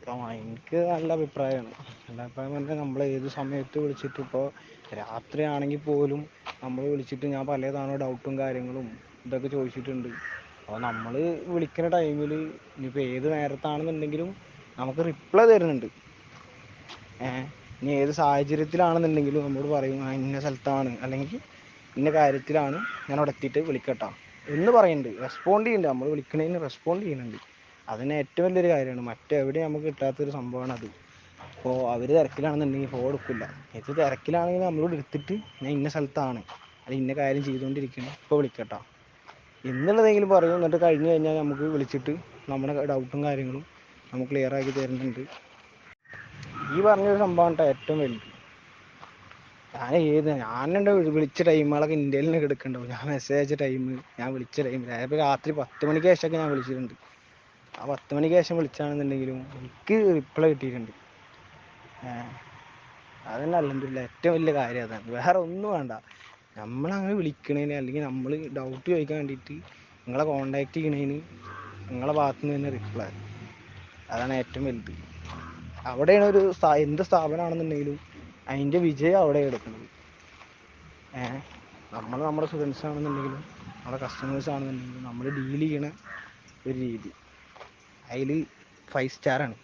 എനിക്ക് നല്ല അഭിപ്രായമാണ്. നല്ല അഭിപ്രായം പറഞ്ഞാൽ നമ്മൾ ഏത് സമയത്ത് വിളിച്ചിട്ട് ഇപ്പോൾ രാത്രിയാണെങ്കിൽ പോലും നമ്മൾ വിളിച്ചിട്ട് ഞാൻ പല തവണ ഡൗട്ടും കാര്യങ്ങളും ഇതൊക്കെ ചോദിച്ചിട്ടുണ്ട്. അപ്പോൾ നമ്മൾ വിളിക്കുന്ന ടൈമിൽ ഇനിയിപ്പോൾ ഏത് നേരത്താണെന്നുണ്ടെങ്കിലും നമുക്ക് റിപ്ലൈ തരുന്നുണ്ട്. ഇനി ഏത് സാഹചര്യത്തിലാണെന്നുണ്ടെങ്കിലും നമ്മോട് പറയും ഇന്ന സ്ഥലത്താണ് അല്ലെങ്കിൽ ഇന്ന കാര്യത്തിലാണ് ഞാൻ അവിടെ എത്തിയിട്ട് വിളിക്കട്ടാ എന്ന് പറയുന്നുണ്ട്. റെസ്പോണ്ട് ചെയ്യുന്നുണ്ട്, നമ്മൾ വിളിക്കണതിന് റെസ്പോണ്ട് ചെയ്യുന്നുണ്ട്. അതിന് ഏറ്റവും വലിയൊരു കാര്യമാണ്. മറ്റെവിടെ നമുക്ക് കിട്ടാത്തൊരു സംഭവമാണ് അത്. അപ്പോൾ അവർ തിരക്കിലാണെന്നുണ്ടെങ്കിൽ ഫോൺ എടുക്കില്ല. ഇത് തിരക്കിലാണെങ്കിൽ നമ്മളോട് എടുത്തിട്ട് ഞാൻ ഇന്ന സ്ഥലത്താണ് അല്ലെങ്കിൽ ഇന്ന കാര്യം ചെയ്തുകൊണ്ടിരിക്കണം ഇപ്പോൾ വിളിക്കട്ടാ എന്നുള്ളതെങ്കിലും പറയും. എന്നിട്ട് കഴിഞ്ഞ് കഴിഞ്ഞാൽ നമുക്ക് വിളിച്ചിട്ട് നമ്മുടെ ഡൗട്ടും കാര്യങ്ങളും നമുക്ക് ക്ലിയർ ആക്കി തരുന്നുണ്ട്. ഈ പറഞ്ഞൊരു സംഭവം കേട്ടോ ഏറ്റവും വലുത്. ഞാനെൻ്റെ വിളിച്ച ടൈമുകളൊക്കെ ഇന്ത്യയിൽ നിന്ന് എടുക്കണ്ടാവും. ഞാൻ മെസ്സേജ് അയച്ച ടൈം, ഞാൻ വിളിച്ച ടൈം ചിലപ്പോൾ രാത്രി 10 മണിക്ക് ശേഷമൊക്കെ ഞാൻ വിളിച്ചിട്ടുണ്ട്. ആ 10 മണിക്ക് ശേഷം വിളിച്ചാണെന്നുണ്ടെങ്കിലും എനിക്ക് റിപ്ലൈ കിട്ടിയിട്ടുണ്ട്. അതന്നെ അൽഹംദുലില്ലാ ഏറ്റവും വലിയ കാര്യം അതാണ്. വേറെ ഒന്നും വേണ്ട. നമ്മളങ്ങനെ വിളിക്കണേന് അല്ലെങ്കിൽ നമ്മൾ ഡൗട്ട് ചോദിക്കാൻ വേണ്ടിയിട്ട് നിങ്ങളെ കോണ്ടാക്ട് ചെയ്യണേന് നിങ്ങളെ ഭാഗത്തു നിന്ന് തന്നെ റിപ്ലൈ, അതാണ് ഏറ്റവും വലുത്. അവിടെയാണ് എന്ത് സ്ഥാപനമാണെന്നുണ്ടെങ്കിലും അതിൻ്റെ വിജയം അവിടെ എടുക്കുന്നത്. നമ്മുടെ സ്റ്റുഡൻസ് ആണെന്നുണ്ടെങ്കിലും നമ്മുടെ കസ്റ്റമേഴ്സ് ആണെന്നുണ്ടെങ്കിലും നമ്മൾ ഡീൽ ചെയ്യണ ഒരു രീതി അതിൽ 5 സ്റ്റാറാണ്.